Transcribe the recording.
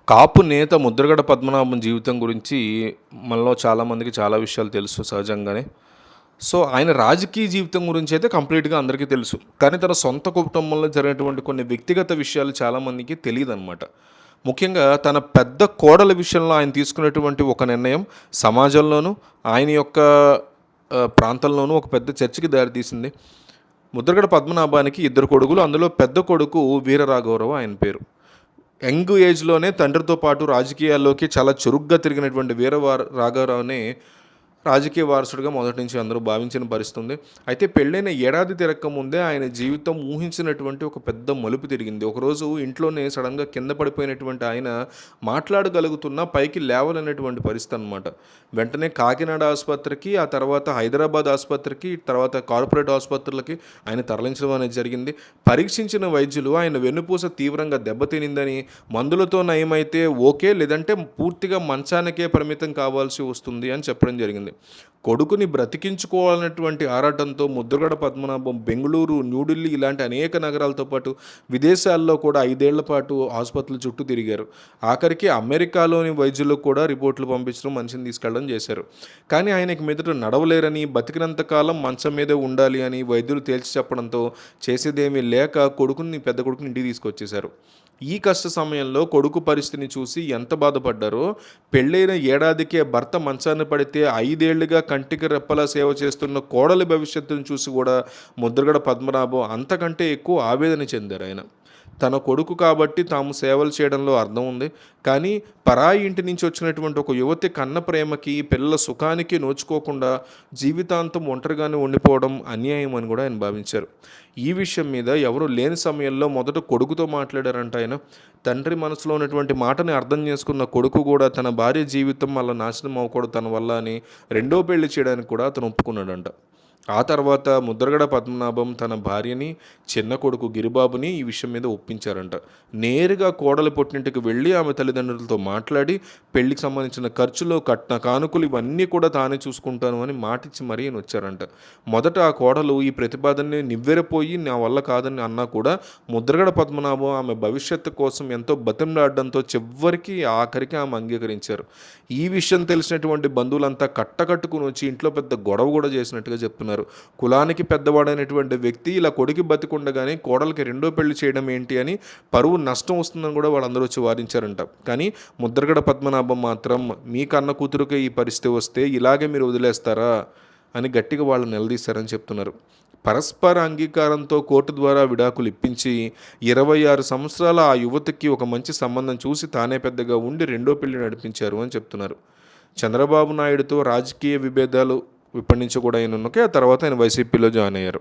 కాపు నేత ముద్రగడ పద్మనాభం జీవితం గురించి మనలో చాలామందికి చాలా విషయాలు తెలుసు సహజంగానే. సో, ఆయన రాజకీయ జీవితం గురించి అయితే కంప్లీట్‌గా అందరికీ తెలుసు. కానీ తన సొంత కుటుంబంలో జరిగినటువంటి కొన్ని వ్యక్తిగత విషయాలు చాలామందికి తెలీదనమాట. ముఖ్యంగా తన పెద్ద కోడల విషయంలో ఆయన తీసుకున్నటువంటి ఒక నిర్ణయం సమాజంలోనూ, ఆయన యొక్క ప్రాంతంలోనూ ఒక పెద్ద చర్చకి దారితీసింది. ముద్రగడ పద్మనాభానికి ఇద్దరు కొడుకులు. అందులో పెద్ద కొడుకు వీరరాఘవరావు ఆయన పేరు. యంగ్ ఏజ్‌లోనే తండ్రితో పాటు రాజకీయాల్లోకి చాలా చురుగ్గా తిరిగినటువంటి రాఘవరావుని రాజకీయ వారసుడిగా మొదటి నుంచి అందరూ భావించిన పరిస్థితి ఉంది. అయితే పెళ్ళైన ఏడాది తిరక్కముందే ఆయన జీవితం ఊహించినటువంటి ఒక పెద్ద మలుపు తిరిగింది. ఒకరోజు ఇంట్లోనే సడన్‌గా కింద పడిపోయినటువంటి ఆయన మాట్లాడగలుగుతున్నా పైకి లేవలేనటువంటి పరిస్థితి అనమాట. వెంటనే కాకినాడ ఆసుపత్రికి, ఆ తర్వాత హైదరాబాద్ ఆసుపత్రికి, తర్వాత కార్పొరేట్ ఆసుపత్రులకి ఆయన తరలించడం అనేది జరిగింది. పరీక్షించిన వైద్యులు ఆయన వెన్నుపూస తీవ్రంగా దెబ్బతినిందని, మందులతో నయమైతే ఓకే, లేదంటే పూర్తిగా మంచానికే పరిమితం కావాల్సి వస్తుంది అని చెప్పడం జరిగింది. కొడుకుని బ్రతికించుకోవాలన్నటువంటి ఆరాటంతో ముద్రగడ పద్మనాభం బెంగుళూరు, న్యూఢిల్లీ ఇలాంటి అనేక నగరాలతో పాటు విదేశాల్లో కూడా 5 ఏళ్ల పాటు ఆసుపత్రుల చుట్టూ తిరిగారు. ఆఖరికి అమెరికాలోని వైద్యులకు కూడా రిపోర్టులు పంపించడం, మనిషిని తీసుకెళ్ళడం చేశారు. కానీ ఆయనకి మీదట నడవలేరని, బతికినంత కాలం మంచం మీదే ఉండాలి అని వైద్యులు తేల్చి చెప్పడంతో చేసేదేమీ లేక పెద్ద కొడుకుని ఇంటికి తీసుకొచ్చేశారు. ఈ కష్ట సమయంలో కొడుకు పరిస్థితిని చూసి ఎంత బాధపడ్డారో, పెళ్ళైన ఏడాదికే భర్త మంచాన పడితే 5 ఏళ్లుగా కంటికి రెప్పలా సేవ చేస్తున్న కోడలి భవిష్యత్తును చూసి కూడా ముద్రగడ పద్మనాభం అంతకంటే ఎక్కువ ఆవేదన చెందారాయన. తన కొడుకు కాబట్టి తాము సేవలు చేయడంలో అర్థం ఉంది. కానీ పరాయి ఇంటి నుంచి వచ్చినటువంటి ఒక యువతి కన్న ప్రేమకి, పిల్లల సుఖానికి నోచుకోకుండా జీవితాంతం ఒంటరిగానే ఉండిపోవడం అన్యాయం అని కూడా ఆయన భావించారు. ఈ విషయం మీద ఎవరు లేని సమయంలో మొదట కొడుకుతో మాట్లాడారంట ఆయన. తండ్రి మనసులో ఉన్నటువంటి మాటని అర్థం చేసుకున్న కొడుకు కూడా తన భార్య జీవితం అలా నాశనం అవ్వకూడదు తన వల్ల అని రెండో పెళ్లి చేయడానికి కూడా అతను ఒప్పుకున్నాడంట. ఆ తర్వాత ముద్రగడ పద్మనాభం తన భార్యని, చిన్న కొడుకు గిరిబాబుని ఈ విషయం మీద ఒప్పించారంట. నేరుగా కోడలి పుట్టింటికి వెళ్ళి ఆమె తల్లిదండ్రులతో మాట్లాడి పెళ్లికి సంబంధించిన ఖర్చులు, కట్న కానుకలు ఇవన్నీ కూడా తానే చూసుకుంటాను అని మాటిచ్చి మరీ వచ్చారంట. మొదట ఆ కోడలు ఈ ప్రతిపాదనని నివ్వెరపోయి నా వల్ల కాదని అన్నా కూడా ముద్రగడ పద్మనాభం ఆమె భవిష్యత్తు కోసం ఎంతో బతిమలాడడంతో చివరికి ఆఖరికి ఆమె అంగీకరించారు. ఈ విషయం తెలిసినటువంటి బంధువులంతా కట్టకట్టుకుని వచ్చి ఇంట్లో పెద్ద గొడవ కూడా చేసినట్టుగా చెప్తున్నారు. కులానికి పెద్దవాడైనటువంటి వ్యక్తి ఇలా కొడుకు బతికుండగానే కోడలికి రెండో పెళ్లి చేయడం ఏంటి అని పరువు నష్టం వస్తుందని కూడా వాళ్ళందరూ వచ్చి వాదించారంట. కానీ ముద్రగడ పద్మనాభం మాత్రం మీ కన్న కూతురుకే ఈ పరిస్థితి వస్తే ఇలాగే మీరు వదిలేస్తారా అని గట్టిగా వాళ్ళు నిలదీశారని చెప్తున్నారు. పరస్పర అంగీకారంతో కోర్టు ద్వారా విడాకులు ఇప్పించి 26 సంవత్సరాల ఆ యువతికి ఒక మంచి సంబంధం చూసి తానే పెద్దగా ఉండి రెండో పెళ్లి నడిపించారు అని చెప్తున్నారు. చంద్రబాబు నాయుడుతో రాజకీయ విభేదాలు ఇప్పటి నుంచి కూడా ఆయన ఉన్నాయి. ఆ తర్వాత ఆయన వైసీపీలో జాయిన్ అయ్యారు.